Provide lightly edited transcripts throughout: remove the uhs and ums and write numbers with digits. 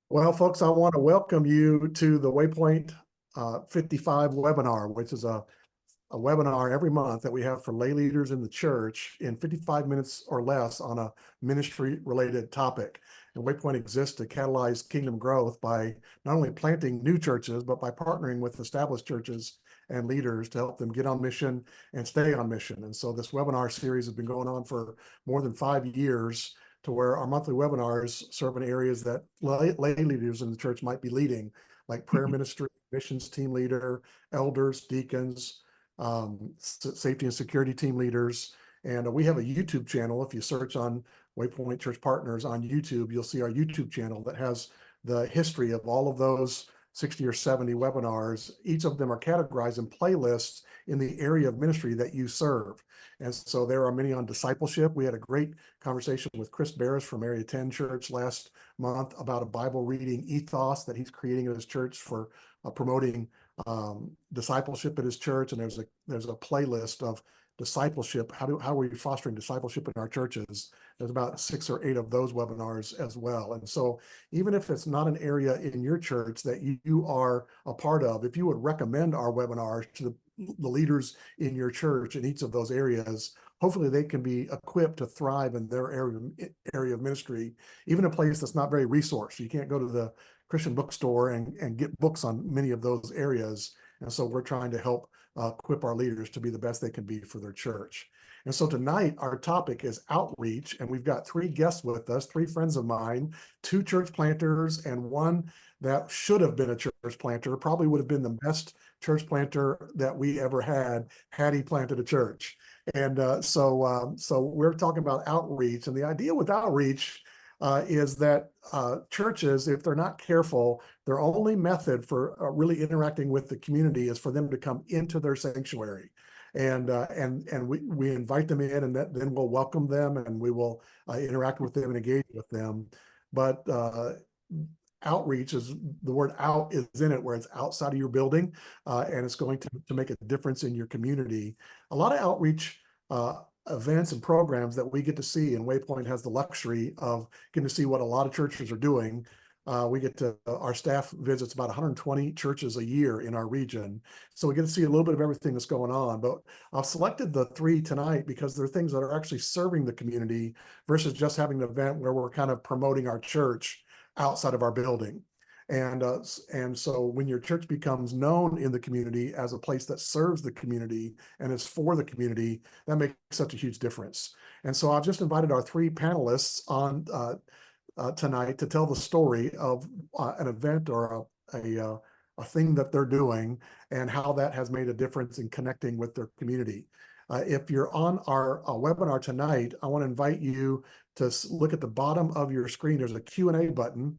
Well, folks, I want to welcome you to the Waypoint 55 webinar, which is a webinar every month that we have for lay leaders in the church in 55 minutes or less on a ministry-related topic. And Waypoint exists to catalyze kingdom growth by not only planting new churches, but by partnering with established churches and leaders to help them get on mission and stay on mission. And so this webinar series has been going on for more than 5 years, to where our monthly webinars serve in areas that lay leaders in the church might be leading, like prayer ministry, missions team leader, elders, deacons, safety and security team leaders. And we have a YouTube channel. If you search on Waypoint Church Partners on YouTube, you'll see our YouTube channel that has the history of all of those 60 or 70 webinars. Each of them are categorized in playlists in the area of ministry that you serve. And so there are many on discipleship. We had a great conversation with Chris Barris from Area 10 Church last month about a Bible reading ethos that he's creating in his church for promoting discipleship at his church. And there's a playlist of discipleship. How are we fostering discipleship in our churches? There's about 6 or 8 of those webinars as well. And so even if it's not an area in your church that you are a part of, if you would recommend our webinars to the leaders in your church in each of those areas, hopefully they can be equipped to thrive in their area of ministry, even a place that's not very resourced. You can't go to the Christian bookstore and get books on many of those areas. And so we're trying to help equip our leaders to be the best they can be for their church. And so tonight, our topic is outreach, and we've got 3 guests with us, 3 friends of mine, 2 church planters, and 1 that should have been a church planter, probably would have been the best church planter that we ever had he planted a church. And so we're talking about outreach, and the idea with outreach is that churches, if they're not careful, their only method for really interacting with the community is for them to come into their sanctuary. And we invite them in, and then we'll welcome them, and we will interact with them and engage with them. But outreach is, the word out is in it, where it's outside of your building, and it's going to make a difference in your community. A lot of outreach events and programs that we get to see, and Waypoint has the luxury of getting to see what a lot of churches are doing. We get to, our staff visits about 120 churches a year in our region. So we get to see a little bit of everything that's going on. But I've selected the 3 tonight because they're things that are actually serving the community versus just having an event where we're kind of promoting our church outside of our building. And so when your church becomes known in the community as a place that serves the community and is for the community, that makes such a huge difference. And so I've just invited our 3 panelists on tonight to tell the story of an event or a thing that they're doing and how that has made a difference in connecting with their community. If you're on our webinar tonight, I want to invite you to look at the bottom of your screen. There's a Q&A button.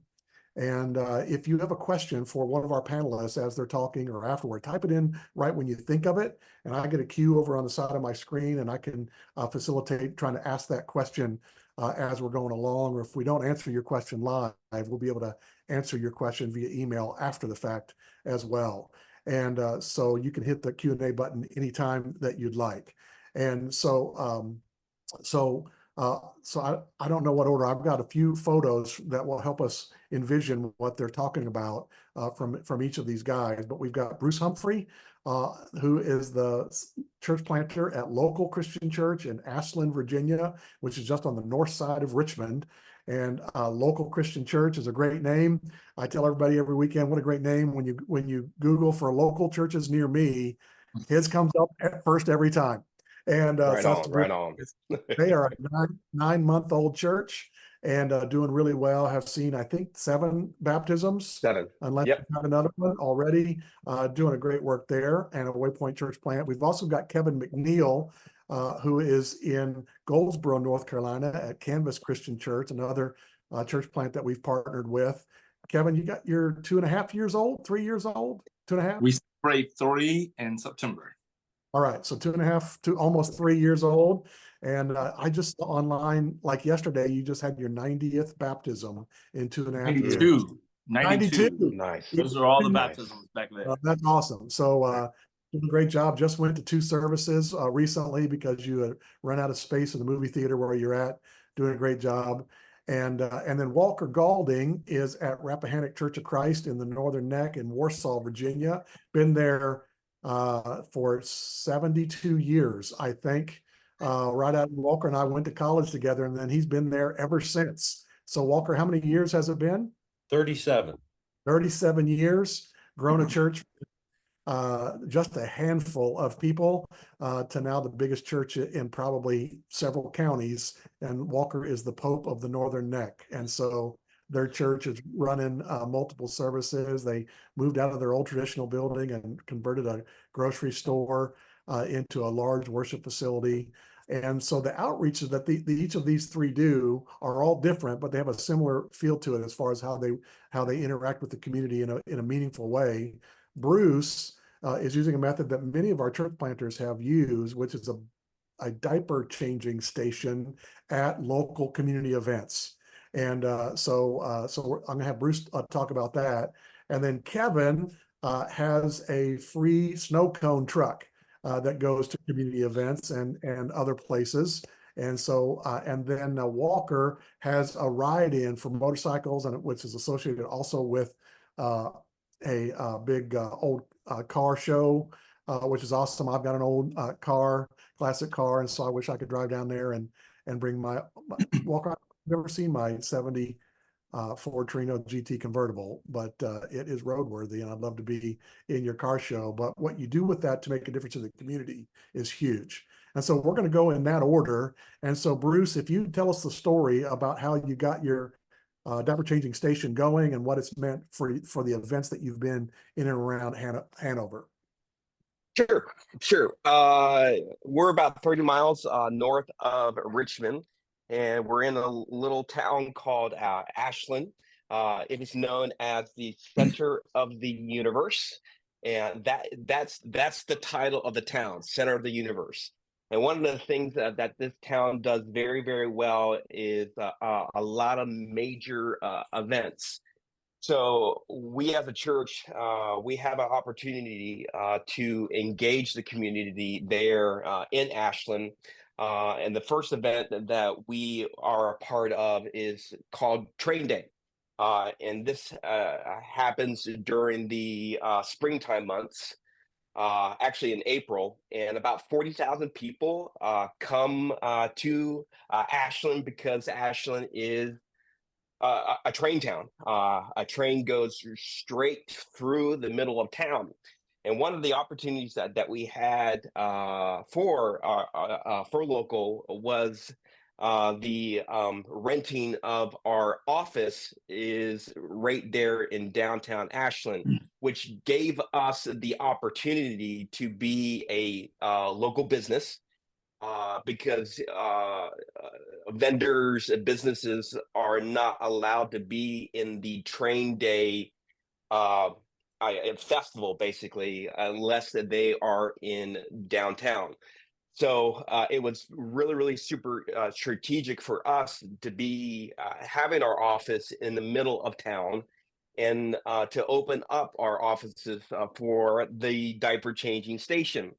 And if you have a question for one of our panelists as they're talking or afterward, type it in right when you think of it. And I get a queue over on the side of my screen, and I can facilitate trying to ask that question as we're going along. Or if we don't answer your question live, we'll be able to answer your question via email after the fact as well. And so you can hit the Q&A button anytime that you'd like. And so I don't know what order. I've got a few photos that will help us envision what they're talking about from each of these guys. But we've got Bruce Humphrey, who is the church planter at Local Christian Church in Ashland, Virginia, which is just on the north side of Richmond. And Local Christian Church is a great name. I tell everybody every weekend, what a great name. When you Google for local churches near me, his comes up at first every time. And right on. They are a 9-month-old church and doing really well. Have seen, I think, 7 baptisms. 7. Unless Yep. you have another one already, doing a great work there, and a Waypoint Church plant. We've also got Kevin McNeil, who is in Goldsboro, North Carolina at Canvas Christian Church, another church plant that we've partnered with. Kevin, you're 2.5 years old, 3 years old, 2.5? We celebrate 3 in September. All right, so 2.5 to almost 3 years old. And I just saw online, like yesterday, you just had your 90th baptism in 2.5 years. 92. Nice. Those are all the baptisms back there. That's awesome. So doing a great job. Just went to 2 services recently because you had run out of space in the movie theater where you're at. Doing a great job. And then Walker Galding is at Rappahannock Church of Christ in the Northern Neck in Warsaw, Virginia. Been there for 72 years, I think. Right out, Walker and I went to college together, and then he's been there ever since. So Walker, how many years has it been? 37. 37 years, grown a church, just a handful of people, to now the biggest church in probably several counties. And Walker is the Pope of the Northern Neck. And so their church is running multiple services. They moved out of their old traditional building and converted a grocery store into a large worship facility. And so the outreaches that each of these three do are all different, but they have a similar feel to it as far as how they interact with the community in a meaningful way. Bruce is using a method that many of our church planters have used, which is a diaper changing station at local community events. And so I'm gonna have Bruce talk about that. And then Kevin has a free snow cone truck that goes to community events and other places. And so, and then Walker has a ride-in for motorcycles, and which is associated also with a big old car show, which is awesome. I've got an old classic car, and so I wish I could drive down there and bring my Walker. I've never seen my 70 Ford Torino GT convertible, but it is roadworthy, and I'd love to be in your car show. But what you do with that to make a difference in the community is huge. And so we're going to go in that order. And so, Bruce, if you tell us the story about how you got your diaper changing station going and what it's meant for the events that you've been in and around Hanover. Sure. We're about 30 miles north of Richmond, and we're in a little town called Ashland. It is known as the center of the universe, and that's the title of the town, center of the universe. And one of the things that this town does very, very well is a lot of major events. So we as a church, we have an opportunity to engage the community there in Ashland. And the first event that we are a part of is called Train Day. And this happens during the springtime months, actually in April. And about 40,000 people come to Ashland because Ashland is a train town. A train goes straight through the middle of town. And one of the opportunities that we had for local was the renting of our office is right there in downtown Ashland, which gave us the opportunity to be a local business. Because vendors and businesses are not allowed to be in the Train Day festival, basically, unless they are in downtown. So it was really, really super strategic for us to be having our office in the middle of town and to open up our offices for the diaper changing station.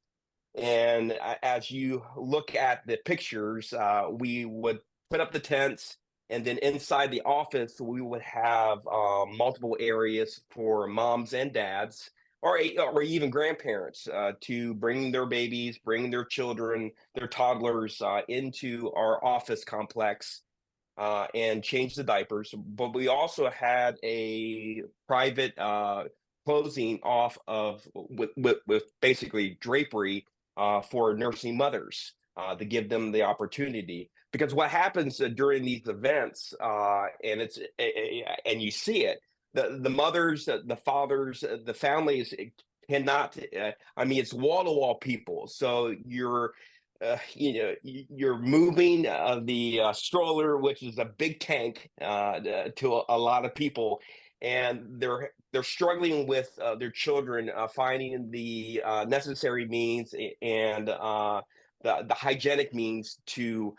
And as you look at the pictures, we would put up the tents, and then inside the office, we would have multiple areas for moms and dads, or even grandparents, to bring their babies, bring their children, their toddlers into our office complex and change the diapers. But we also had a private closing off of with basically drapery for nursing mothers to give them the opportunity. Because what happens during these events, and you see it, the mothers, the fathers, the families cannot. It's wall to wall people. So you're moving the stroller, which is a big tank, to a lot of people, and they're struggling with their children finding the necessary means and the hygienic means to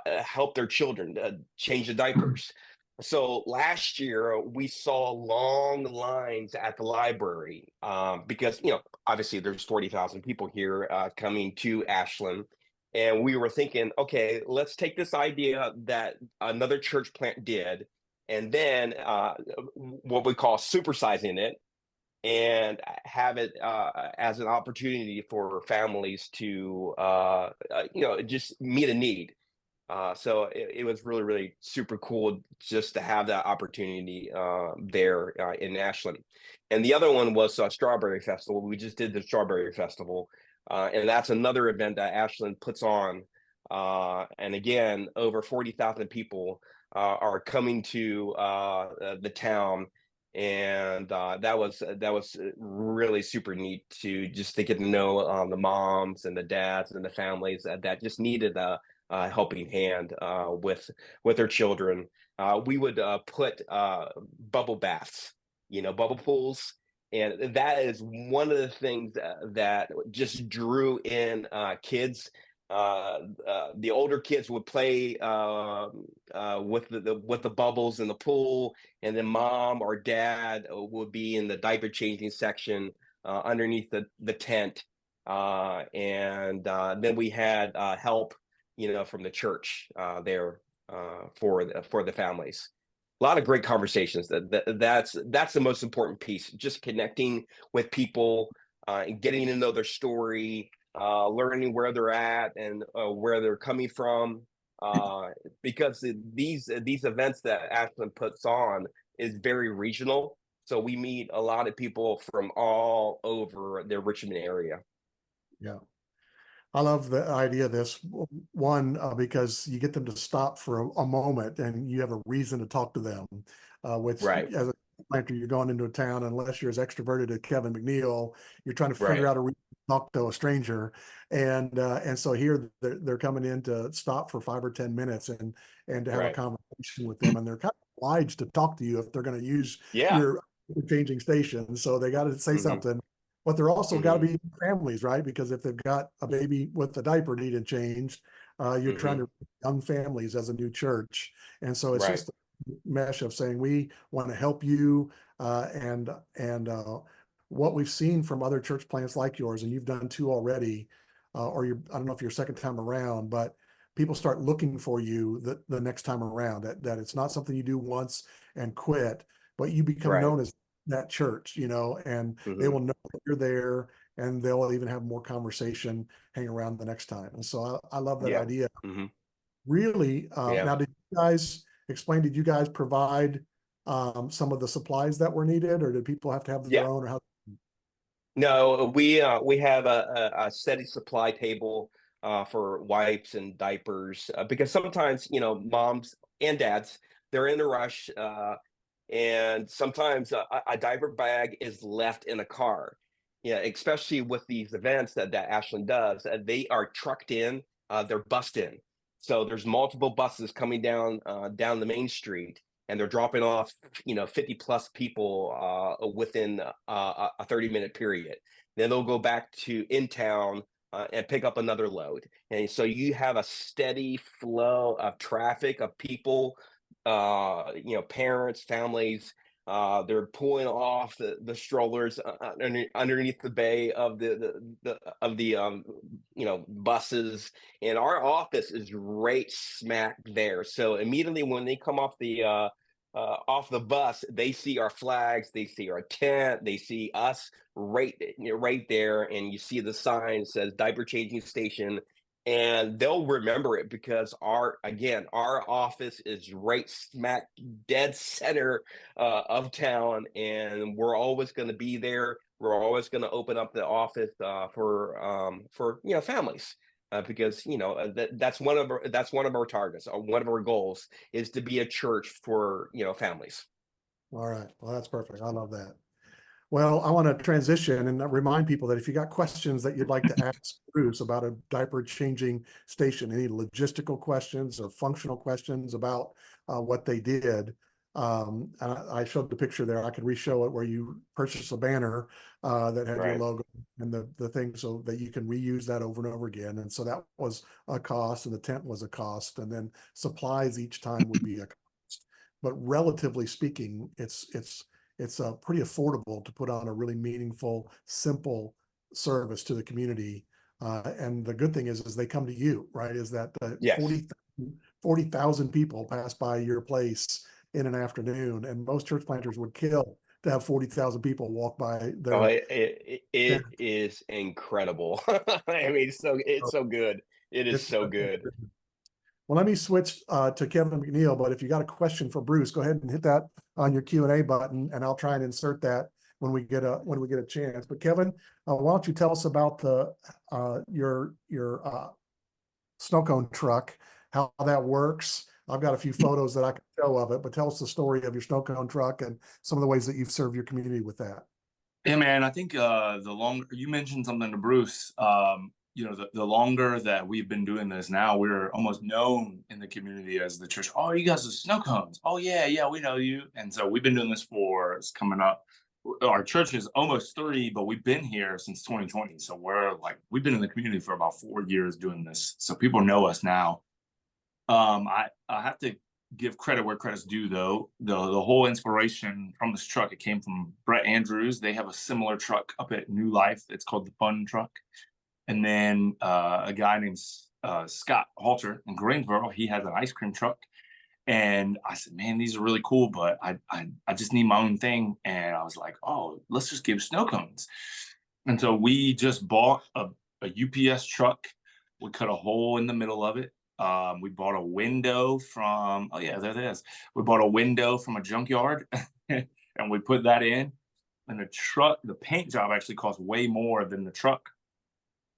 help their children change the diapers. So last year we saw long lines at the library because obviously there's 40,000 people here coming to Ashland. And we were thinking, okay, let's take this idea that another church plant did, and then what we call supersizing it, and have it as an opportunity for families to just meet a need. So it was really, really super cool just to have that opportunity there in Ashland. And the other one was Strawberry Festival. We just did the Strawberry Festival, and that's another event that Ashland puts on. And again, over 40,000 people are coming to the town, and that was really super neat to just to get to know the moms and the dads and the families that just needed a helping hand with their children. We would put bubble baths, bubble pools, and that is one of the things that just drew in kids. The older kids would play with the bubbles in the pool, and then mom or dad would be in the diaper changing section underneath the tent, and then we had help from the church there for the families. A lot of great conversations. That's the most important piece. Just connecting with people and getting to know their story, learning where they're at and where they're coming from. Because these events that Ashland puts on is very regional. So we meet a lot of people from all over the Richmond area. Yeah. I love the idea of this one because you get them to stop for a moment and you have a reason to talk to them, which Right. as a planter, you're going into a town, unless you're as extroverted as Kevin McNeil, you're trying to Right. figure out a reason to talk to a stranger. And so here they're coming in to stop for 5 or 10 minutes and to have a Right. conversation with them. And they're kind of obliged to talk to you if they're going to use Yeah. your changing station. So they got to say Mhm. something. But they're also got to Mhm. be families, right? Because if they've got a baby with a diaper needed changed, you're trying to young families as a new church. And so it's Right. just a mesh of saying, we want to help you. And what we've seen from other church plants like yours, and you've done 2 already, or I don't know if you're second time around, but people start looking for you the next time around, that it's not something you do once and quit, but you become Right. known as that church, and they Mhm. will know that you're there, and they'll even have more conversation, hang around the next time. And so I love that Yeah. idea. Mhm. Really, Yeah. now, did you guys provide some of the supplies that were needed, or did people have to have their Yeah. own, or how? No, we have a steady supply table for wipes and diapers because sometimes moms and dads, they're in a rush, and sometimes a diaper bag is left in a car. Yeah, especially with these events that Ashland does, they are trucked in, they're bussed in. So there's multiple buses coming down the main street, and they're dropping off 50 plus people within a 30-minute period. Then they'll go back to in town and pick up another load. And so you have a steady flow of traffic of people, parents, families. They're pulling off the strollers underneath the bay of the buses, and our office is right smack there. So immediately when they come off the bus, they see our flags, they see our tent, they see us right there, and you see the sign that says diaper changing station, and they'll remember it because our office is right smack dead center of town, and we're always going to be there. We're always going to open up the office for families. Because that's one of our targets, or one of our goals is to be a church for families. All right. Well, that's perfect. I love that. Well, I want to transition and remind people that if you got questions that you'd like to ask Bruce about a diaper changing station, any logistical questions or functional questions about what they did, I showed the picture there. I could re-show it where you purchase a banner that had your Right. logo and the thing, so that you can reuse that over and over again. And so that was a cost, and the tent was a cost, and then supplies each time would be a cost. But relatively speaking, it's pretty affordable to put on a really meaningful, simple service to the community And the good thing is they come to you, right? Is that the Yes. 40,000 people pass by your place in an afternoon, and most church planters would kill to have 40,000 people walk by Oh, their it is incredible. I mean, it's so good. It is It's so good. well, let me switch to Kevin McNeil, but if you got a question for Bruce, go ahead and hit that on your Q&A button, and I'll try and insert that when we get a chance. But Kevin, why don't you tell us about the your snow cone truck, how that works? I've got a few photos that I can show of it, but tell us the story of your snow cone truck and some of the ways that you've served your community with that. Yeah, man, I think the longer you mentioned something to Bruce, you know, the longer that we've been doing this now, we're almost known in the community as the church. Oh, you guys are snow cones. Oh, yeah, yeah, we know you. And so we've been doing this for, it's coming up. Our church is almost 3, but we've been here since 2020. So we've been in the community for about 4 years doing this. So people know us now. I have to give credit where credit's due, though. The whole inspiration from this truck, it came from Brett Andrews. They have a similar truck up at New Life. It's called the Fun Truck. And then a guy named Scott Halter in Greensboro, he has an ice cream truck. And I said, man, these are really cool, but I just need my own thing. And I was like, oh, let's just give snow cones. And so we just bought a UPS truck. We cut a hole in the middle of it. We bought a window from, oh yeah, there it is. We bought a window from a junkyard and we put that in. And the paint job actually cost way more than the truck.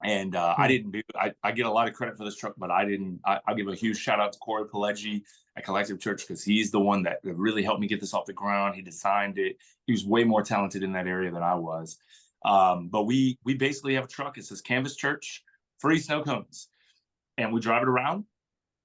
And I get a lot of credit for this truck, but I'll give a huge shout out to Corey Pileggi at Collective Church, because he's the one that really helped me get this off the ground. He designed it. He was way more talented in that area than I was. But we basically have a truck. It says Canvas Church, free snow cones. And we drive it around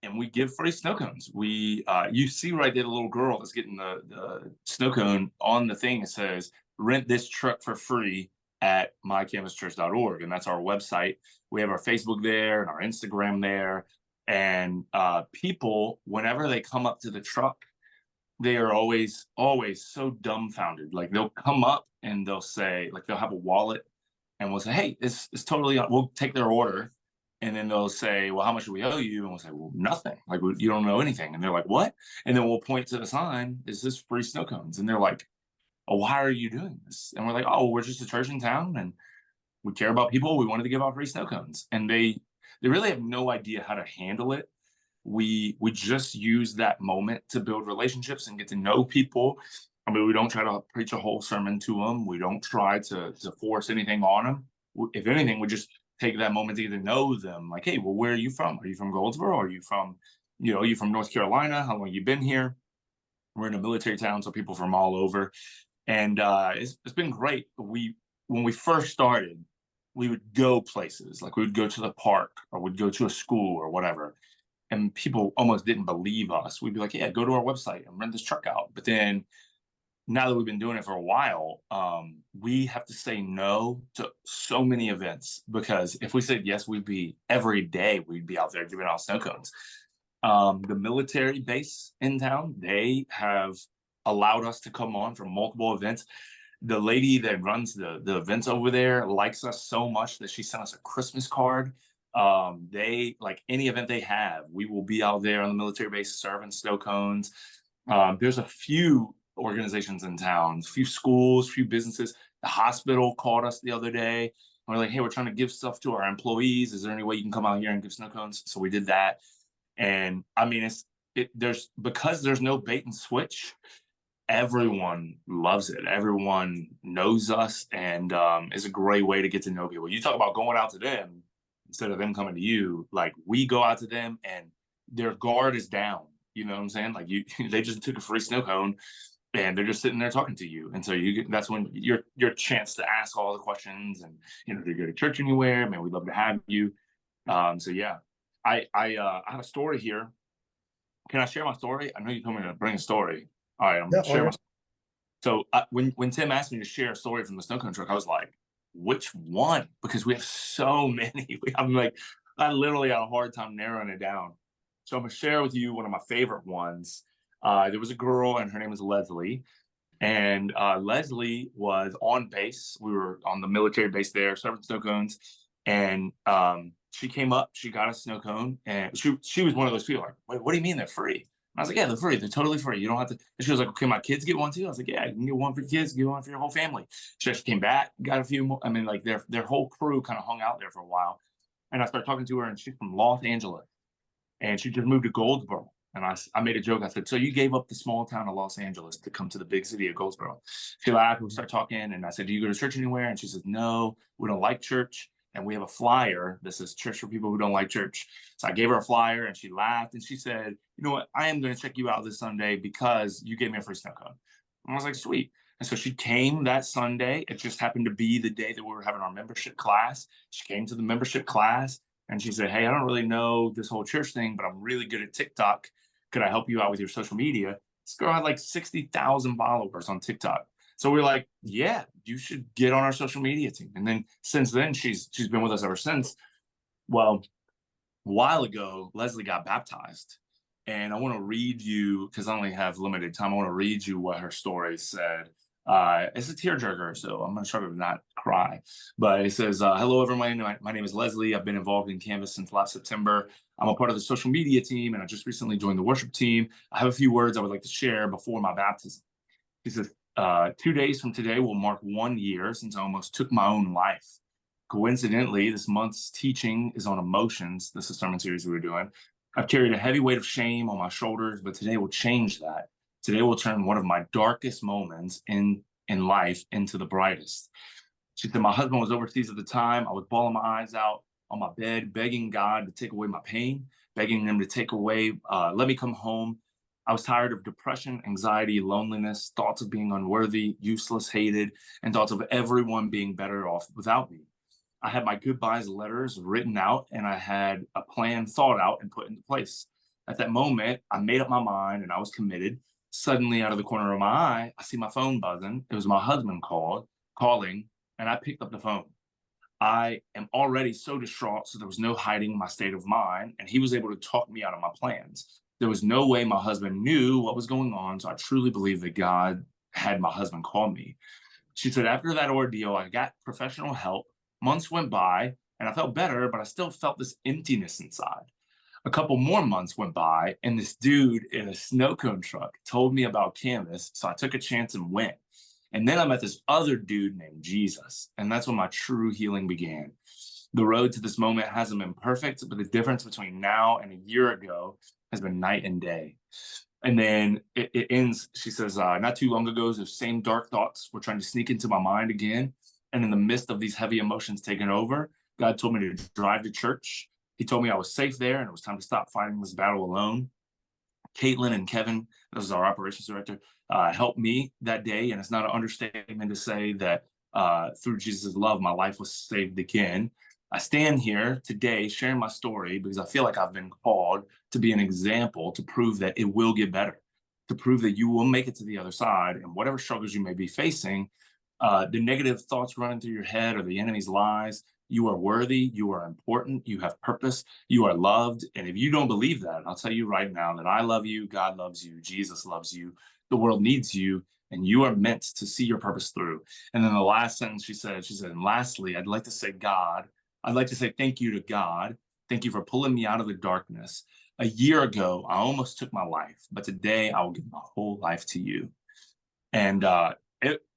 and we give free snow cones. You see right there, the little girl that's getting the snow cone on the thing. It says, rent this truck for free at mycanvaschurch.org. And that's our website. We have our Facebook there and our Instagram there. And people, whenever they come up to the truck, they are always so dumbfounded. Like they'll come up and they'll say, like they'll have a wallet and we'll say, hey, it's totally, we'll take their order. And then they'll say, well, how much do we owe you? And we'll say, well, nothing. Like, you don't know anything. And they're like, what? And then we'll point to the sign, is this free snow cones? And they're like, oh, why are you doing this? And we're like, oh, we're just a church in town and we care about people. We wanted to give out free snow cones. And they really have no idea how to handle it. We just use that moment to build relationships and get to know people. I mean, we don't try to preach a whole sermon to them. We don't try to force anything on them. If anything, we just take that moment to get to know them. Like, hey, well, where are you from? Are you from Goldsboro? Are you from, are you from North Carolina? How long have you been here? We're in a military town, so people from all over. And it's been great. When we first started, we would go places, like we would go to the park or we'd go to a school or whatever. And people almost didn't believe us. We'd be like, yeah, go to our website and rent this truck out. But then now that we've been doing it for a while, we have to say no to so many events, because if we said yes, we'd be out there giving out snow cones. The military base in town, they have allowed us to come on for multiple events. The lady that runs the events over there likes us so much that she sent us a Christmas card. They, like any event they have, we will be out there on the military base serving snow cones. There's a few organizations in town, a few schools, a few businesses. The hospital called us the other day. And we're like, hey, we're trying to give stuff to our employees. Is there any way you can come out here and give snow cones? So we did that. And I mean, because there's no bait and switch, everyone loves it. Everyone knows us, and it's a great way to get to know people. You talk about going out to them instead of them coming to you. Like, we go out to them and their guard is down. You know what I'm saying? Like, they just took a free snow cone and they're just sitting there talking to you. And so that's when your chance to ask all the questions and, do you go to church anywhere? Man, we'd love to have you. So yeah, I have a story here. Can I share my story? I know you told me to bring a story. All right, I'm going to share my story. So when Tim asked me to share a story from the snow cone truck, I was like, which one? Because we have so many. I literally had a hard time narrowing it down. So I'm going to share with you one of my favorite ones. There was a girl, and her name was Leslie. And Leslie was on base. We were on the military base there, serving snow cones. And she came up, she got a snow cone, and she was one of those people like, wait, what do you mean they're free? And I was like, yeah, they're free. They're totally free. You don't have to. And she was like, okay, my kids get one too. I was like, yeah, you can get one for your kids, get one for your whole family. She actually came back, got a few more. I mean, like their whole crew kind of hung out there for a while. And I started talking to her, and she's from Los Angeles, and she just moved to Goldsboro. And I made a joke. I said, so you gave up the small town of Los Angeles to come to the big city of Goldsboro? She laughed. We started talking, and I said, do you go to church anywhere? And she said, no, we don't like church. And we have a flyer. This is church for people who don't like church. So I gave her a flyer, and she laughed, and she said, you know what? I am going to check you out this Sunday because you gave me a free snow cone. And I was like, sweet. And so she came that Sunday. It just happened to be the day that we were having our membership class. She came to the membership class, and she said, hey, I don't really know this whole church thing, but I'm really good at TikTok. Could I help you out with your social media? This girl had like 60,000 followers on TikTok. So we were like, yeah, you should get on our social media team. And then since then, she's been with us ever since. Well, a while ago, Leslie got baptized. And I want to read you, because I only have limited time, I want to read you what her story said. It's a tearjerker, so I'm going to try to not cry. But it says, hello, everyone. My name is Leslie. I've been involved in Canvas since last September. I'm a part of the social media team, and I just recently joined the worship team. I have a few words I would like to share before my baptism. He says, 2 days from today will mark 1 year since I almost took my own life. Coincidentally, this month's teaching is on emotions. This is a sermon series we were doing. I've carried a heavy weight of shame on my shoulders, but today will change that. Today will turn one of my darkest moments in life into the brightest. She said, my husband was overseas at the time. I was bawling my eyes out on my bed, begging God to take away my pain, begging him to take away, let me come home. I was tired of depression, anxiety, loneliness, thoughts of being unworthy, useless, hated, and thoughts of everyone being better off without me. I had my goodbyes letters written out, and I had a plan thought out and put into place. At that moment, I made up my mind and I was committed. Suddenly, out of the corner of my eye, I see my phone buzzing. It was my husband calling, and I picked up the phone. I am already so distraught, so there was no hiding my state of mind, and he was able to talk me out of my plans. There was no way my husband knew what was going on, so I truly believe that God had my husband call me. She said, after that ordeal, I got professional help. Months went by, and I felt better, but I still felt this emptiness inside. A couple more months went by, and this dude in a snow cone truck told me about Canvas, so I took a chance and went. And then I met this other dude named Jesus, and that's when my true healing began. The road to this moment hasn't been perfect, but the difference between now and a year ago has been night and day. And then it ends, she says, not too long ago, those same dark thoughts were trying to sneak into my mind again. And in the midst of these heavy emotions taking over, God told me to drive to church. He told me I was safe there and it was time to stop fighting this battle alone. Caitlin and Kevin, this is our operations director, helped me that day. And it's not an understatement to say that through Jesus' love, my life was saved again. I stand here today sharing my story because I feel like I've been called to be an example to prove that it will get better, to prove that you will make it to the other side. And whatever struggles you may be facing, the negative thoughts running through your head or the enemy's lies, you are worthy, you are important, you have purpose, you are loved. And if you don't believe that, I'll tell you right now that I love you, God loves you, Jesus loves you, the world needs you, and you are meant to see your purpose through. And then the last sentence she said, and lastly, I'd like to say thank you to God. Thank you for pulling me out of the darkness. A year ago, I almost took my life, but today I will give my whole life to you. And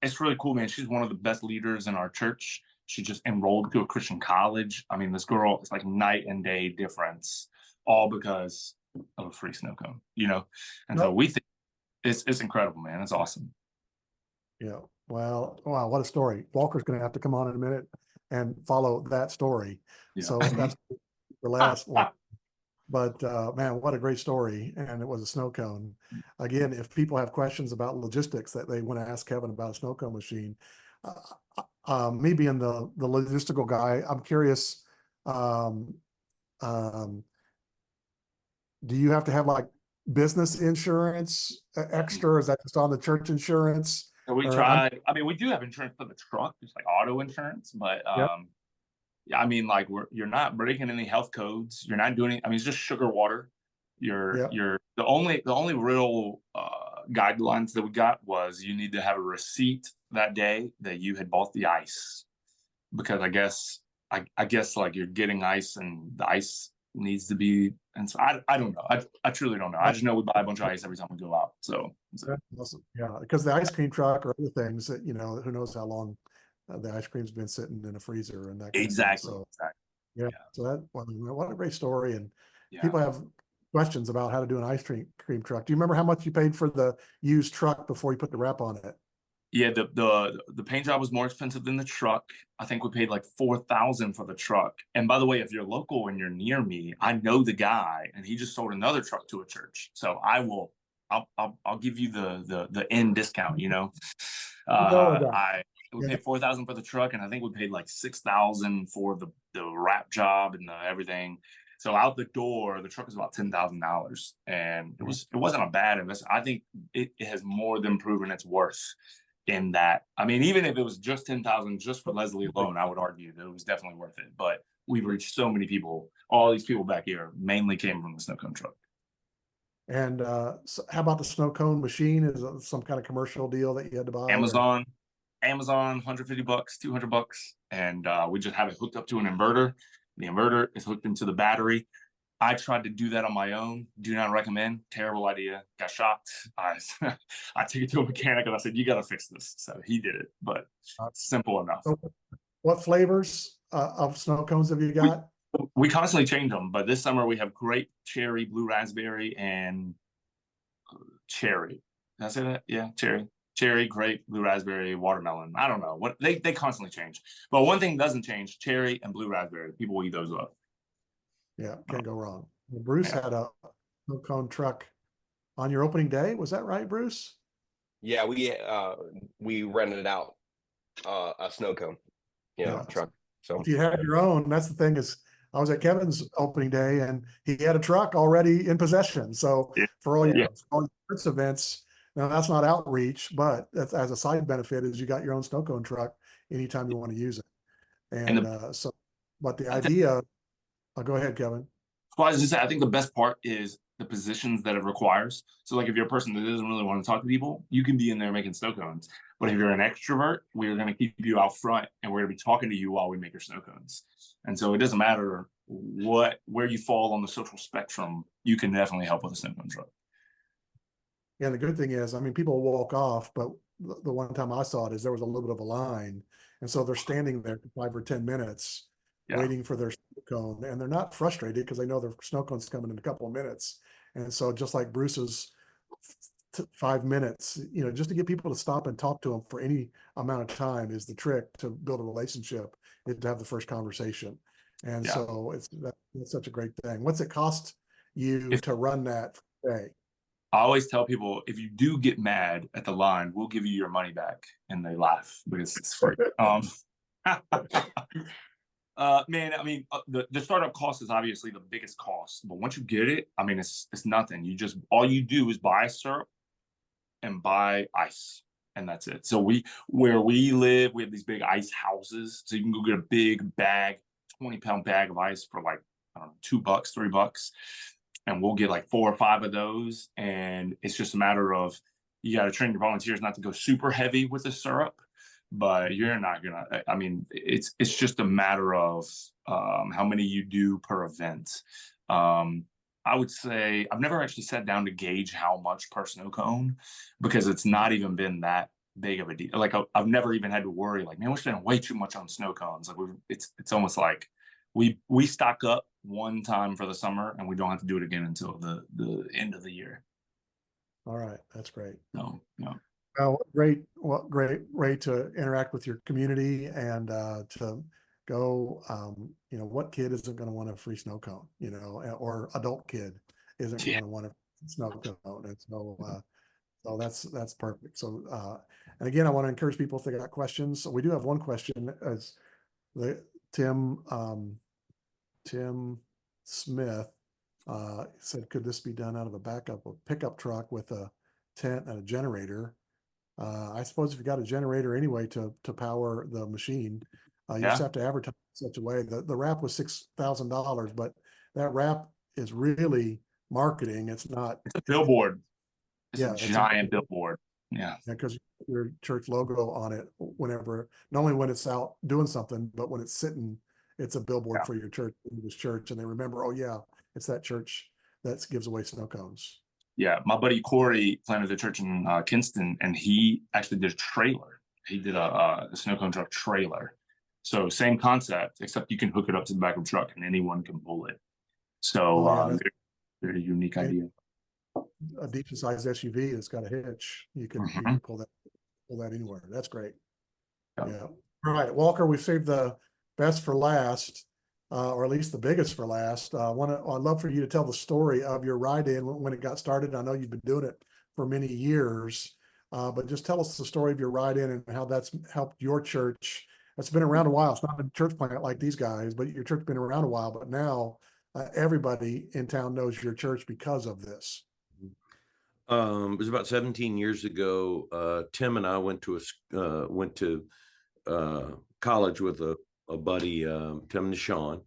it's really cool, man. She's one of the best leaders in our church. She just enrolled to a Christian college. I mean, this girl is like night and day difference, all because of a free snow cone, you know? And so we think it's incredible, man. It's awesome. Yeah. Well, wow, what a story. Walker's going to have to come on in a minute and follow that story. Yeah. So that's the last one. But man, what a great story. And it was a snow cone. Again, if people have questions about logistics that they want to ask Kevin about a snow cone machine, me being the logistical guy, I'm curious, do you have to have like business insurance extra? Is that just on the church insurance? So we tried. I mean, we do have insurance for the truck, just like auto insurance, but yeah, I mean, like you're not breaking any health codes. You're not doing. I mean, it's just sugar water. You're the only real guidelines that we got was you need to have a receipt that day that you had bought the ice, because I guess I guess like you're getting ice and the ice needs to be, and so I don't know. I truly don't know. I just know we buy a bunch of ice every time we go out. So That's awesome. Yeah, because the ice cream truck or other things that, who knows how long the ice cream's been sitting in a freezer and that kind of thing. exactly. So Exactly. yeah, so that what a great story. And Yeah. people have questions about how to do an ice cream truck. Do you remember how much you paid for the used truck before you put the wrap on it? Yeah, the paint job was more expensive than the truck. I think we paid like 4,000 for the truck. And by the way, if you're local and you're near me, I know the guy, and he just sold another truck to a church. So I'll give you the end discount. You know, we paid 4,000 for the truck, and I think we paid like 6,000 for the wrap job and the everything. So out the door, the truck is about $10,000, and it wasn't a bad investment. I think it has more than proven its worth. In that, I mean, even if it was just 10,000 just for Leslie alone, I would argue that it was definitely worth it. But we've reached so many people. All these people back here mainly came from the snow cone truck. And so how about the snow cone machine? Is it some kind of commercial deal that you had to buy? Amazon, 150 bucks, 200 bucks. And we just have it hooked up to an inverter. The inverter is hooked into the battery. I tried to do that on my own. Do not recommend. Terrible idea. Got shocked. I took it to a mechanic and I said, "You got to fix this." So he did it, but simple enough. So what flavors of snow cones have you got? We constantly change them, but this summer we have grape, cherry, blue raspberry, and cherry. Did I say that? Yeah, cherry, grape, blue raspberry, watermelon. I don't know what they constantly change. But one thing doesn't change: cherry and blue raspberry. People will eat those up. Yeah, can't go wrong. Well, Bruce had a snow cone truck on your opening day. Was that right, Bruce? Yeah, we rented out a snow cone, truck. So if you have your own, that's the thing is, I was at Kevin's opening day and he had a truck already in possession. So for all your sports events, now that's not outreach, but that's as a side benefit is you got your own snow cone truck anytime you want to use it. And but the idea. I'll go ahead, Kevin. Well, I was just saying, I think the best part is the positions that it requires. So like if you're a person that doesn't really want to talk to people, you can be in there making snow cones. But if you're an extrovert, we're going to keep you out front and we're going to be talking to you while we make your snow cones. And so it doesn't matter where you fall on the social spectrum, you can definitely help with a snow cone truck. Yeah, the good thing is, I mean, people walk off, but the one time I saw it is there was a little bit of a line. And so they're standing there for 5 or 10 minutes waiting for their snow cone, and they're not frustrated because they know their snow cone's coming in a couple of minutes. And so just like Bruce's 5 minutes, just to get people to stop and talk to them for any amount of time is the trick to build a relationship, is to have the first conversation. And so that's such a great thing. What's it cost you to run that day? I always tell people, if you do get mad at the line, we'll give you your money back. And they laugh because it's free. Man, I mean, the startup cost is obviously the biggest cost, but once you get it, I mean, it's nothing. All you do is buy syrup and buy ice, and that's it. So where we live, we have these big ice houses, so you can go get a big bag, 20-pound bag of ice for like, I don't know, $2, $3, and we'll get like 4 or 5 of those. And it's just a matter of, you got to train your volunteers not to go super heavy with the syrup. But you're not gonna, I mean, it's just a matter of how many you do per event. I would say I've never actually sat down to gauge how much per snow cone, because it's not even been that big of a deal. Like I've never even had to worry, like, man, we're spending way too much on snow cones. Like it's almost like we stock up one time for the summer and we don't have to do it again until the end of the year. All right, that's great. No. Great way to interact with your community and to go. What kid isn't going to want a free snow cone? Or adult kid isn't going to want a snow cone, and so that's perfect. So and again, I want to encourage people if they got questions. So we do have one question as Tim Smith said, could this be done out of a pickup truck with a tent and a generator? I suppose if you got a generator anyway to power the machine, you just have to advertise in such a way. The wrap was $6,000, but that wrap is really marketing. It's not. It's a billboard. It's a it's giant billboard. Yeah, because your church logo on it not only when it's out doing something, but when it's sitting it's a billboard Yeah. for your church, this church, and they remember, oh yeah, it's that church that gives away snow cones. Yeah, my buddy Corey planted a church in Kinston, and he actually did a trailer. He did a snow cone truck trailer. So same concept, except you can hook it up to the back of the truck and anyone can pull it. So Oh, yeah, very unique and idea. a decent sized SUV that's got a hitch. You can pull that anywhere. That's great. Yeah. Yeah. All right, Walker, we saved the best for last, or at least the biggest for last. I'd love for you to tell the story of your ride-in when it got started. I know you've been doing it for many years, but just tell us the story of your ride-in and how that's helped your church. It's been around a while. It's not a church plant like these guys, but your church has been around a while. But now everybody in town knows your church because of this. It was about 17 years ago. Tim and I went to college with a buddy, Tim Nishan,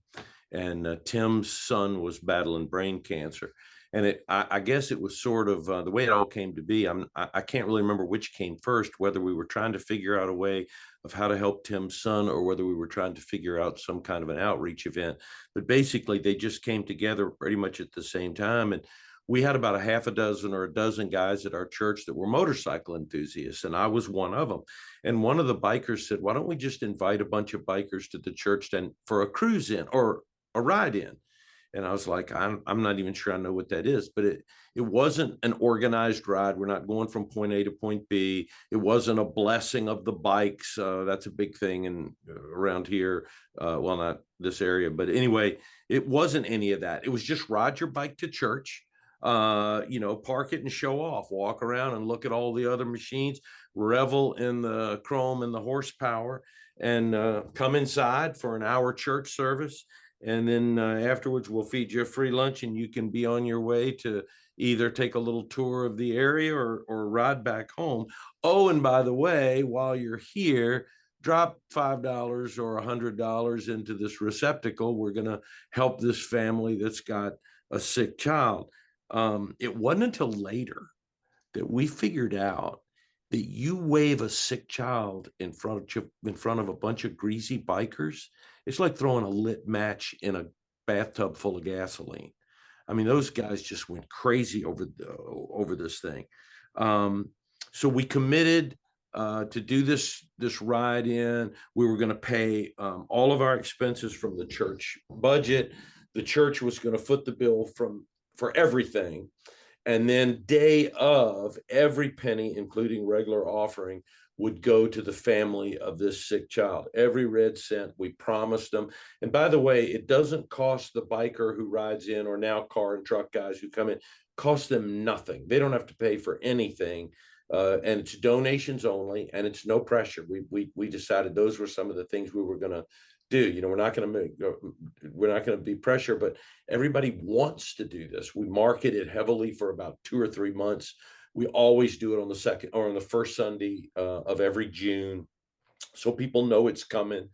and Tim's son was battling brain cancer. And I guess it was sort of the way it all came to be. I can't really remember which came first, whether we were trying to figure out a way of how to help Tim's son or whether we were trying to figure out some kind of an outreach event. But basically, they just came together pretty much at the same time. And we had about a half a dozen or a dozen guys at our church that were motorcycle enthusiasts, and I was one of them. And one of the bikers said, why don't we just invite a bunch of bikers to the church then for a cruise in or a ride in? And I was like, I'm not even sure I know what that is, but it wasn't an organized ride. We're not going from point A to point B. It wasn't a blessing of the bikes. That's a big thing around here. Well, not this area, but anyway, it wasn't any of that. It was just ride your bike to church. Park it and show off, walk around and look at all the other machines, revel in the chrome and the horsepower, and come inside for an hour church service. And then afterwards, we'll feed you a free lunch and you can be on your way to either take a little tour of the area or ride back home. Oh, and by the way, while you're here, drop $5 or $100 into this receptacle. We're going to help this family that's got a sick child. It wasn't until later that we figured out that you wave a sick child in front of a bunch of greasy bikers. It's like throwing a lit match in a bathtub full of gasoline. I mean, those guys just went crazy over this thing. So we committed to do this ride in. We were going to pay all of our expenses from the church budget. The church was going to foot the bill for everything. And then day of, every penny, including regular offering, would go to the family of this sick child. Every red cent, we promised them. And by the way, it doesn't cost the biker who rides in, or now car and truck guys who come in, cost them nothing. They don't have to pay for anything. And it's donations only, and it's no pressure. We decided those were some of the things we were going to do. We're not going to be pressure, but everybody wants to do this. We market it heavily for about 2 or 3 months. We always do it on the second or on the first Sunday of every June, so people know it's coming.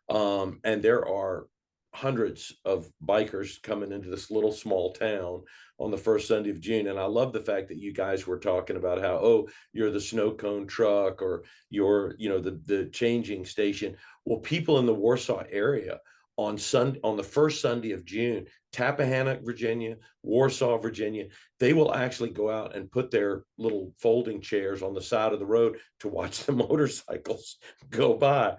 And there are hundreds of bikers coming into this little small town on the first Sunday of June. And I love the fact that you guys were talking about how, oh, you're the snow cone truck, or you're, the changing station. Well, people in the Warsaw area on the first Sunday of June, Tappahannock, Virginia, Warsaw, Virginia, they will actually go out and put their little folding chairs on the side of the road to watch the motorcycles go by.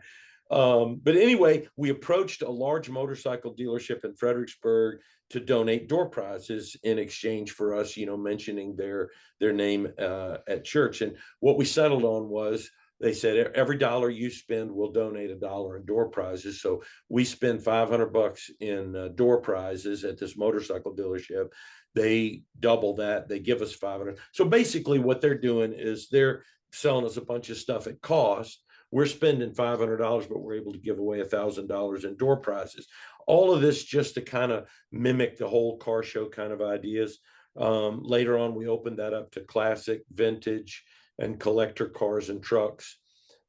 But anyway, we approached a large motorcycle dealership in Fredericksburg to donate door prizes in exchange for us, mentioning their name at church. And what we settled on was, they said, every dollar you spend, we'll donate $1 in door prizes. So we spend $500 in door prizes at this motorcycle dealership. They double that. They give us $500. So basically what they're doing is they're selling us a bunch of stuff at cost. We're spending $500, but we're able to give away $1,000 in door prizes. All of this just to kind of mimic the whole car show kind of ideas. Later on, we opened that up to classic, vintage, and collector cars and trucks.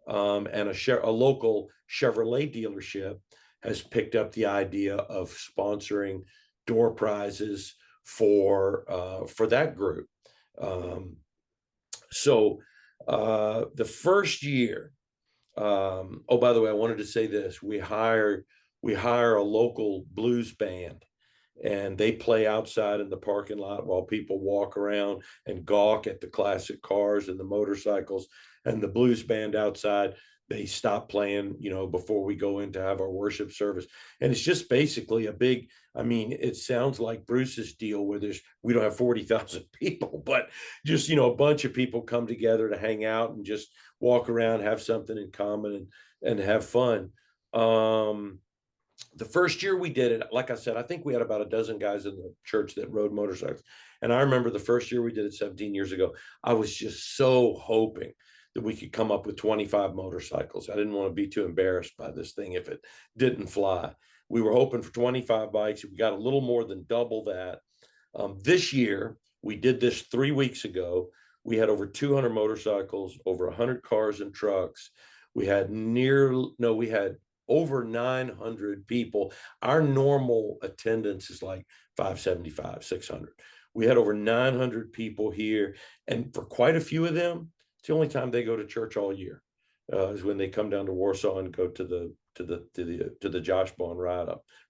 And a local Chevrolet dealership has picked up the idea of sponsoring door prizes for that group. So the first year, oh, by the way, I wanted to say this. We hired we hire a local blues band, and they play outside in the parking lot while people walk around and gawk at the classic cars and the motorcycles, and the blues band outside, they stop playing, before we go in to have our worship service. And it's just basically a big, I mean, it sounds like Bruce's deal where we don't have 40,000 people, but just, a bunch of people come together to hang out and just walk around, have something in common, and have fun. The first year we did it, like I said, I think we had about a dozen guys in the church that rode motorcycles. And I remember the first year we did it 17 years ago, I was just so hoping that we could come up with 25 motorcycles. I didn't want to be too embarrassed by this thing if it didn't fly. We were hoping for 25 bikes. We got a little more than double that. This year, we did this 3 weeks ago. We had over 200 motorcycles, over 100 cars and trucks. We had over 900 people. Our normal attendance is like 575, 600. We had over 900 people here. And for quite a few of them, it's the only time they go to church all year, is when they come down to Warsaw and go to the Josh Bond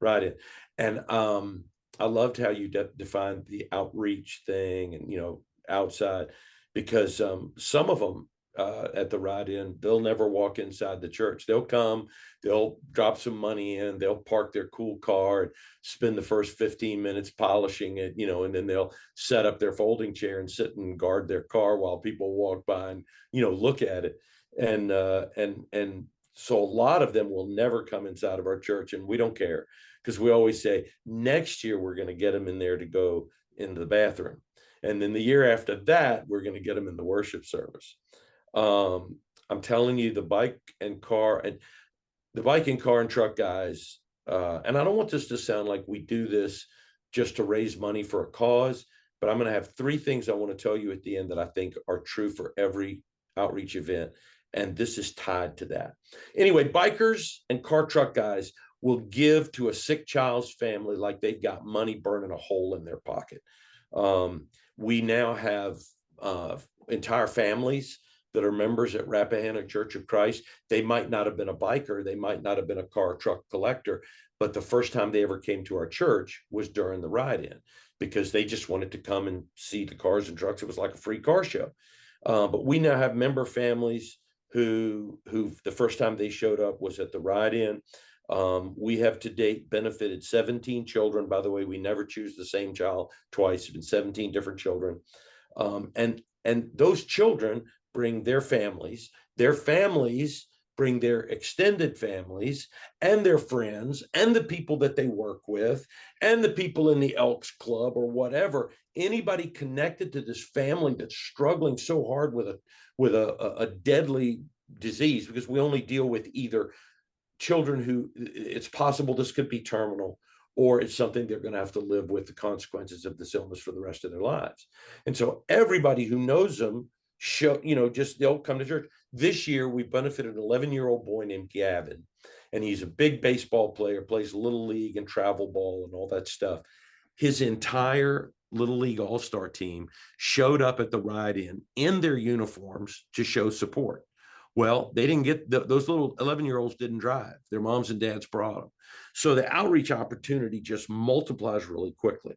ride in. And I loved how you defined the outreach thing and, outside, because some of them at the ride-in, they'll never walk inside the church. They'll come, they'll drop some money in, they'll park their cool car and spend the first 15 minutes polishing it, and then they'll set up their folding chair and sit and guard their car while people walk by and, look at it. And so a lot of them will never come inside of our church, and we don't care, because we always say next year we're going to get them in there to go into the bathroom. And then the year after that, we're going to get them in the worship service. I'm telling you, the bike and car and truck guys, and I don't want this to sound like we do this just to raise money for a cause, but I'm going to have 3 things I want to tell you at the end that I think are true for every outreach event. And this is tied to that. Anyway, bikers and car truck guys will give to a sick child's family like they've got money burning a hole in their pocket. We now have entire families that are members at Rappahannock Church of Christ. They might not have been a biker, they might not have been a car truck collector, but the first time they ever came to our church was during the ride-in, because they just wanted to come and see the cars and trucks. It was like a free car show. But we now have member families who the first time they showed up was at the ride-in. We have to date benefited 17 children. By the way, we never choose the same child twice. It's been 17 different children. And those children bring their families bring their extended families and their friends and the people that they work with and the people in the Elks Club or whatever, anybody connected to this family that's struggling so hard with a deadly disease, because we only deal with either children who it's possible this could be terminal, or it's something they're going to have to live with the consequences of this illness for the rest of their lives. And so everybody who knows them, they'll come to church. This year, we benefited an 11-year-old boy named Gavin, and he's a big baseball player, plays Little League and travel ball and all that stuff. His entire Little League All-Star team showed up at the ride-in in their uniforms to show support. Well, they didn't get those little 11-year-olds didn't drive. Their moms and dads brought them. So the outreach opportunity just multiplies really quickly.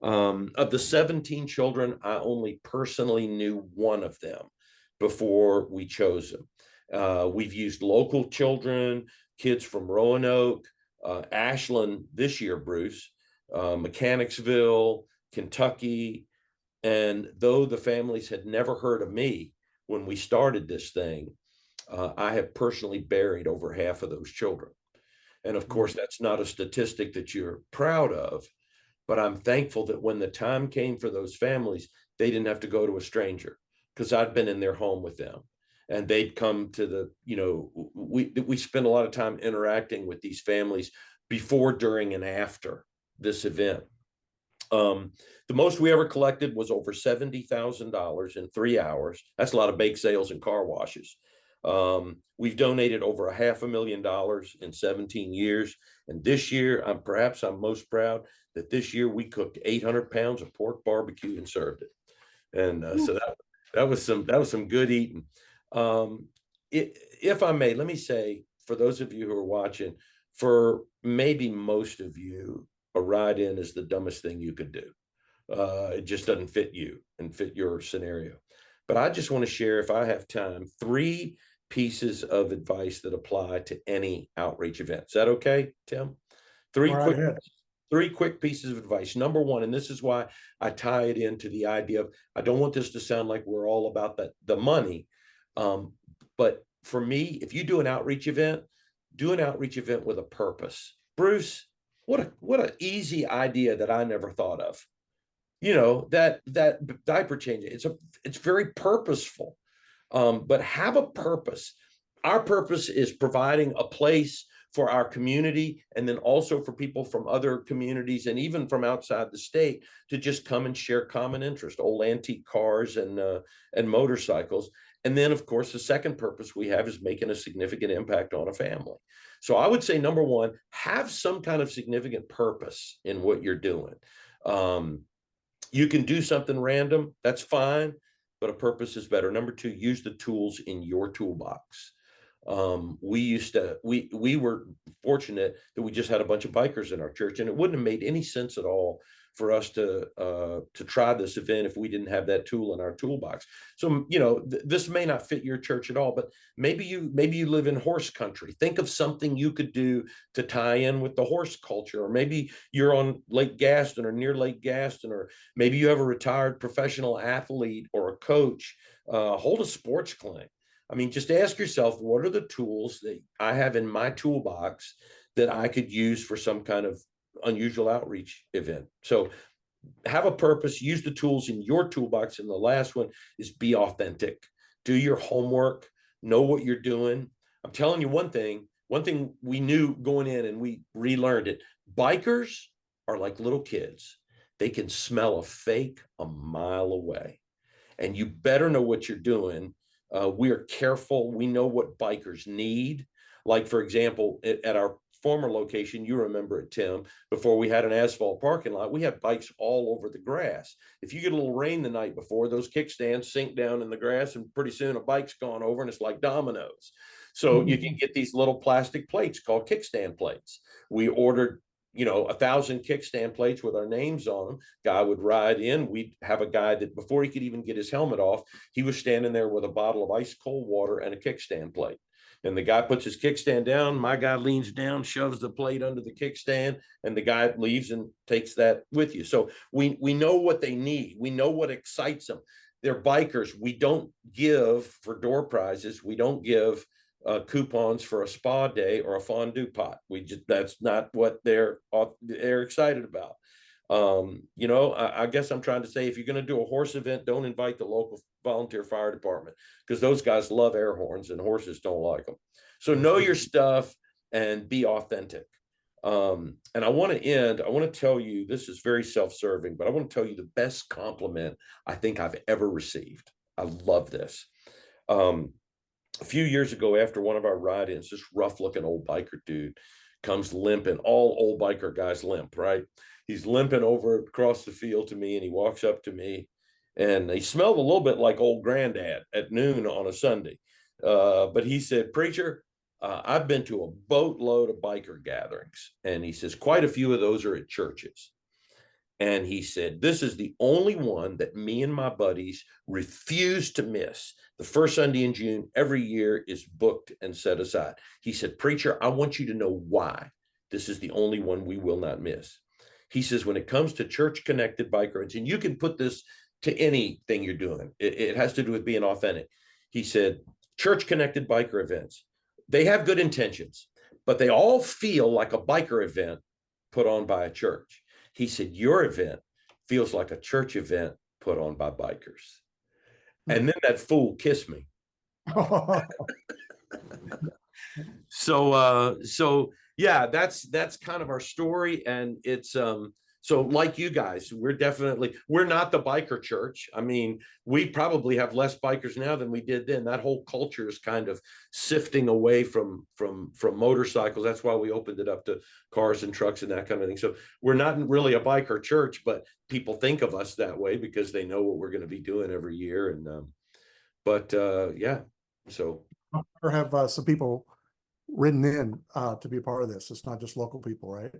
Of the 17 children, I only personally knew one of them before we chose them. We've used local children, kids from Roanoke, Ashland this year, Bruce, Mechanicsville, Kentucky. And though the families had never heard of me when we started this thing, I have personally buried over half of those children. And of course, that's not a statistic that you're proud of, but I'm thankful that when the time came for those families, they didn't have to go to a stranger, because I'd been in their home with them, and they'd come to we spent a lot of time interacting with these families before, during, and after this event. The most we ever collected was over $70,000 in 3 hours. That's a lot of bake sales and car washes. We've donated over $500,000 in 17 years. And this year, I'm most proud that this year we cooked 800 pounds of pork barbecue and served it. And so that was some good eating. If I may, let me say, for those of you who are watching, for maybe most of you, a ride in is the dumbest thing you could do. It just doesn't fit you and fit your scenario. But I just want to share, if I have time, 3 pieces of advice that apply to any outreach event. Is that okay, Tim? Three All right, quick ahead. 3 quick pieces of advice. Number 1, and this is why I tie it into the idea of, I don't want this to sound like we're all about the money. But for me, if you do an outreach event, do an outreach event with a purpose. Bruce, what an easy idea that I never thought of. You know, that diaper change, it's very purposeful. But have a purpose. Our purpose is providing a place for our community, and then also for people from other communities and even from outside the state to just come and share common interest, old antique cars and motorcycles. And then, of course, the second purpose we have is making a significant impact on a family. So I would say, number 1, have some kind of significant purpose in what you're doing. You can do something random, that's fine, but a purpose is better. Number 2, use the tools in your toolbox. We were fortunate that we just had a bunch of bikers in our church, and it wouldn't have made any sense at all for us to try this event if we didn't have that tool in our toolbox. So, you know, this may not fit your church at all, but maybe you live in horse country. Think of something you could do to tie in with the horse culture, or maybe you're on Lake Gaston or near Lake Gaston, or maybe you have a retired professional athlete or a coach. Hold a sports clinic. I mean, just ask yourself, what are the tools that I have in my toolbox that I could use for some kind of unusual outreach event? So have a purpose, use the tools in your toolbox. And the last one is be authentic. Do your homework, know what you're doing. I'm telling you one thing we knew going in, and we relearned it. Bikers are like little kids. They can smell a fake a mile away. And you better know what you're doing. We are careful. We know what bikers need. Like, for example, at our former location, you remember it, Tim, before we had an asphalt parking lot, we had bikes all over the grass. If you get a little rain the night before, those kickstands sink down in the grass, and pretty soon a bike's gone over, and it's like dominoes. So you can get these little plastic plates called kickstand plates. We ordered 1,000 kickstand plates with our names on them. Guy would ride in. We'd have a guy that before he could even get his helmet off, he was standing there with a bottle of ice cold water and a kickstand plate. And the guy puts his kickstand down. My guy leans down, shoves the plate under the kickstand, and the guy leaves and takes that with you. So we know what they need. We know what excites them. They're bikers. We don't give for door prizes. We don't give coupons for a spa day or a fondue pot. That's not what they're excited about. I guess I'm trying to say, if you're going to do a horse event, don't invite the local volunteer fire department, because those guys love air horns and horses don't like them. So know your stuff and be authentic. And I want to tell you, this is very self-serving, but I want to tell you the best compliment I think I've ever received. I love this. A few years ago, after one of our ride-ins, this rough-looking old biker dude comes limping. All old biker guys limp, right? He's limping over across the field to me, and he walks up to me, and he smelled a little bit like old granddad at noon on a Sunday. But he said, "Preacher, I've been to a boatload of biker gatherings." And he says, quite a few of those are at churches. And he said, "This is the only one that me and my buddies refuse to miss. The first Sunday in June every year is booked and set aside." He said, "Preacher, I want you to know why this is the only one we will not miss." He says, "When it comes to church-connected biker events," and you can put this to anything you're doing, it has to do with being authentic. He said, church-connected biker events, they have good intentions, but they all feel like a biker event put on by a church. He said, "Your event feels like a church event put on by bikers." And then that fool kissed me. So yeah, that's kind of our story. And it's so like you guys, we're not the biker church. I mean, we probably have less bikers now than we did then. That whole culture is kind of sifting away from motorcycles. That's why we opened it up to cars and trucks and that kind of thing. So we're not really a biker church, but people think of us that way because they know what we're going to be doing every year. And yeah, so Or have some people ridden in to be a part of this. It's not just local people, right?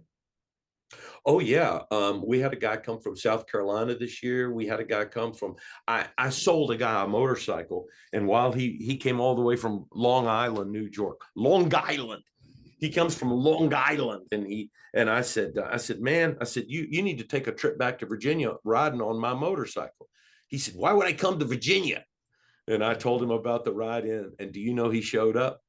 Oh yeah. We had a guy come from South Carolina this year. We had a guy come from, I sold a guy a motorcycle, and while he came all the way from Long Island, New York, Long Island. He comes from Long Island, and I said, man, I said, you need to take a trip back to Virginia riding on my motorcycle. He said, why would I come to Virginia? And I told him about the ride in, and do you know he showed up?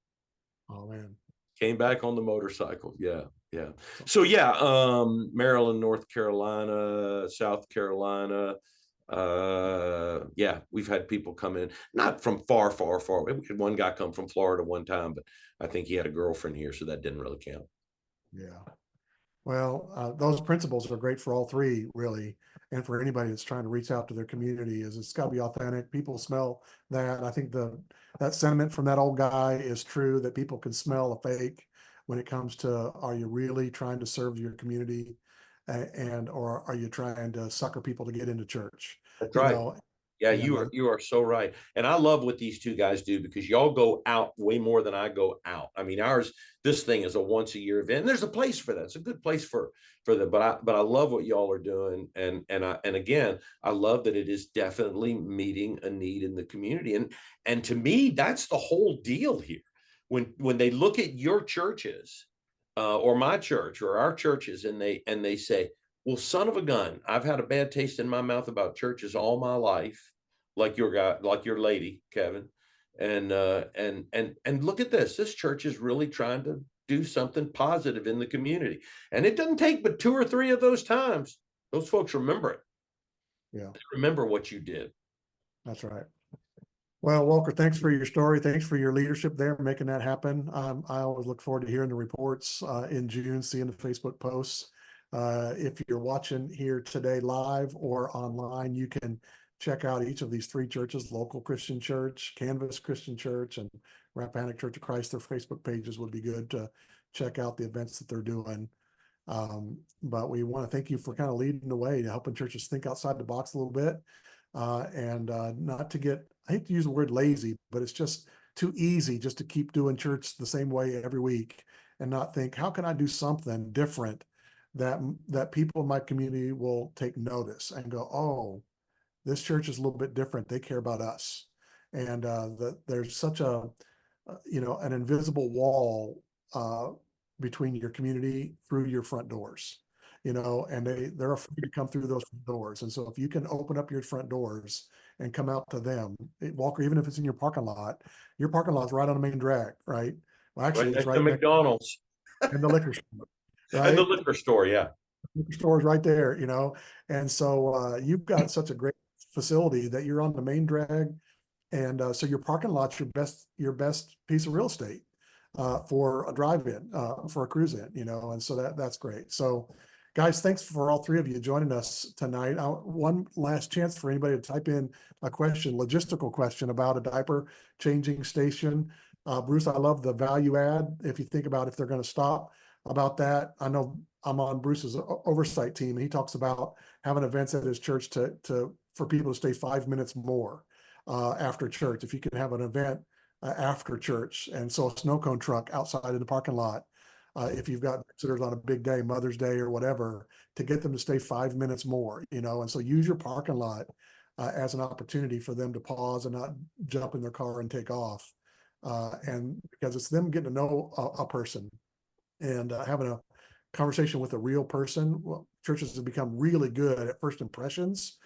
Oh man. Came back on the motorcycle. Yeah. Yeah. So yeah, Maryland, North Carolina, South Carolina. Yeah, we've had people come in, not from far away. We had one guy come from Florida one time, but I think he had a girlfriend here, so that didn't really count. Yeah. Well, those principles are great for all three, really, and for anybody that's trying to reach out to their community. Is it's got to be authentic. People smell that. I think that sentiment from that old guy is true. That people can smell a fake when it comes to, are you really trying to serve your community, and or are you trying to sucker people to get into church? That's You right. know, Yeah, and you are so right. And I love what these two guys do, because y'all go out way more than I go out. I mean, this thing is a once a year event. And there's a place for that. It's a good place for the, but I love what y'all are doing. And again, I love that it is definitely meeting a need in the community. And to me, that's the whole deal here. When they look at your churches, or my church or our churches, and they say, well, son of a gun, I've had a bad taste in my mouth about churches all my life, like your guy, like your lady, Kevin. And look at this. This church is really trying to do something positive in the community. And it doesn't take but 2 or 3 of those times. Those folks remember it. yeah, They remember what you did. that's right. Well, Walker, thanks for your story. Thanks for your leadership there, making that happen. I always look forward to hearing the reports in June, seeing the Facebook posts. If you're watching here today live or online, you can check out each of these 3 churches: Local Christian Church, Canvas Christian Church, and Rappahannock Church of Christ. Their Facebook pages would be good to check out the events that they're doing. But we want to thank you for kind of leading the way to helping churches think outside the box a little bit. And not to get, I hate to use the word lazy, but it's just too easy just to keep doing church the same way every week and not think, how can I do something different that people in my community will take notice and go, oh, this church is a little bit different. They care about us. And there's such an invisible wall between your community through your front doors. And they're afraid to come through those front doors. And so if you can open up your front doors and come out to them, Walker, even if it's in your parking lot is right on the main drag, right? Well, actually, Right it's next right to next McDonald's in the liquor store, right? and the liquor store. Yeah. Liquor store is right there, and so you've got such a great facility that you're on the main drag, and so your parking lot's your best piece of real estate for a drive-in, for a cruise in, and so that's great. So guys, thanks for all 3 of you joining us tonight. One last chance for anybody to type in a logistical question about a diaper changing station. Bruce, I love the value add. If you think about if they're going to stop about that, I know I'm on Bruce's oversight team, and he talks about having events at his church for people to stay 5 minutes more after church. If you can have an event after church, and so a snow cone truck outside in the parking lot. If you've got visitors on a big day, Mother's Day or whatever, to get them to stay 5 minutes more, and so use your parking lot as an opportunity for them to pause and not jump in their car and take off. And because it's them getting to know a person and having a conversation with a real person. Well, churches have become really good at first impressions,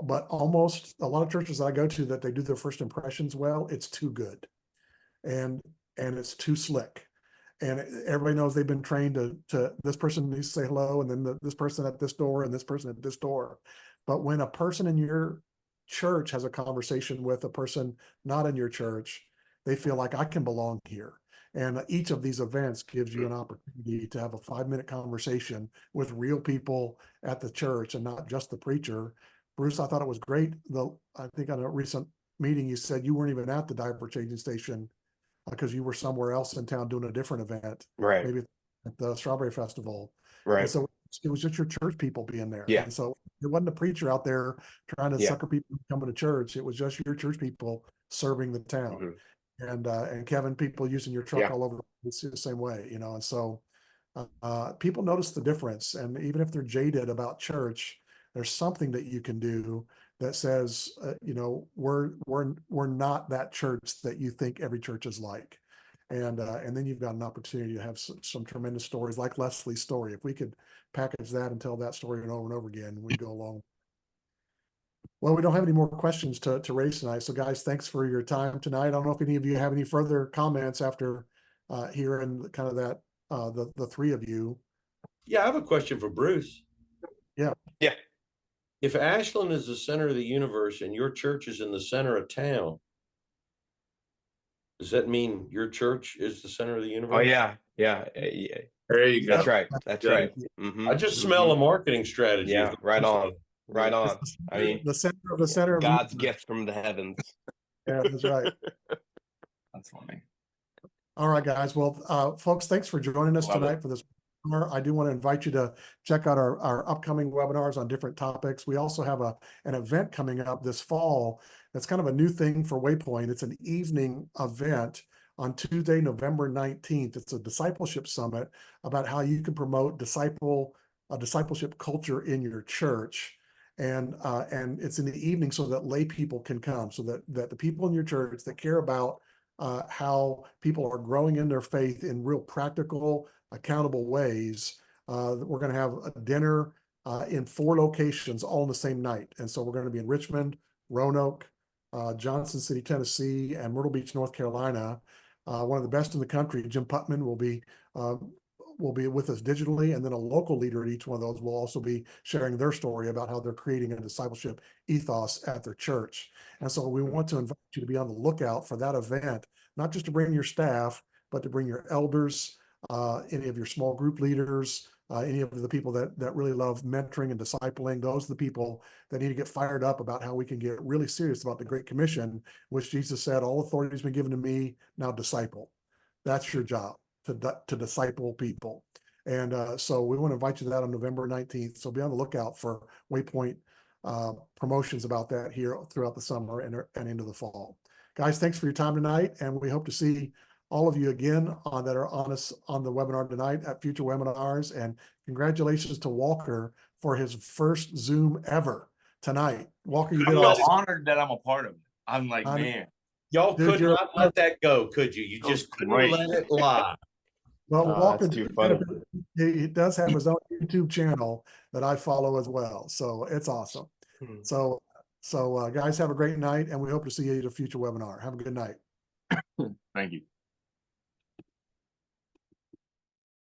but almost a lot of churches that I go to that they do their first impressions well, it's too good. And it's too slick. And everybody knows they've been trained to this person needs to say hello, and then this person at this door and this person at this door. But when a person in your church has a conversation with a person not in your church, they feel like I can belong here. And each of these events gives you an opportunity to have a 5-minute conversation with real people at the church and not just the preacher. Bruce, I thought it was great. I think on a recent meeting, you said you weren't even at the diaper changing station because you were somewhere else in town doing a different event, Right. maybe at the Strawberry Festival. Right. And so it was just your church people being there. Yeah. And so it wasn't a preacher out there trying to Yeah. sucker people coming to church. It was just your church people serving the town. Mm-hmm. and Kevin, people using your truck Yeah. all over, it's the same way, and so people notice the difference. And even if they're jaded about church, there's something that you can do that says, we're not that church that you think every church is like. And then you've got an opportunity to have some tremendous stories like Leslie's story. If we could package that and tell that story over and over again, we'd go along. Well, we don't have any more questions to raise tonight. So guys, thanks for your time tonight. I don't know if any of you have any further comments after hearing kind of that, the three of you. Yeah, I have a question for Bruce. Yeah. Yeah. If Ashland is the center of the universe and your church is in the center of town, does that mean your church is the center of the universe? Oh yeah. Yeah. Yeah. There you go. That's right. That's Yeah. right. I Mhm. just smell a marketing strategy. Yeah. Right on. Right on. I mean, The center of the center of the God's universe. gift from the heavens. Yeah, that's right. That's funny. All right, guys. Well, folks, thanks for joining us Love it. tonight for this webinar. I do want to invite you to check out our upcoming webinars on different topics. We also have an event coming up this fall. That's kind of a new thing for Waypoint. It's an evening event on Tuesday, November 19th. It's a discipleship summit about how you can promote discipleship culture in your church. And it's in the evening so that lay people can come, so that the people in your church that care about how people are growing in their faith in real practical, accountable ways. We're going to have a dinner in 4 locations all in the same night. And so we're going to be in Richmond, Roanoke, Johnson City, Tennessee, and Myrtle Beach, North Carolina. One of the best in the country, Jim Putman, will be with us digitally, and then a local leader at each one of those will also be sharing their story about how they're creating a discipleship ethos at their church. And so we want to invite you to be on the lookout for that event, not just to bring your staff, but to bring your elders, any of your small group leaders, any of the people that really love mentoring and discipling. Those are the people that need to get fired up about how we can get really serious about the Great Commission, which Jesus said, all authority has been given to me, now disciple. That's your job, to disciple people. And so we want to invite you to that on November 19th. So be on the lookout for Waypoint promotions about that here throughout the summer and into the fall. Guys, thanks for your time tonight. And we hope to see all of you again that are on the webinar tonight at future webinars. And congratulations to Walker for his first Zoom ever tonight. Walker, you did I'm awesome. honored that I'm a part of it. I'm like, man. Y'all Dude, could not let that go, could you? You That was just couldn't great. let it lie. Well, Walker, That's too funny. he does have his own YouTube channel that I follow as well. So it's awesome. So guys, have a great night, and we hope to see you at a future webinar. Have a good night. Thank you.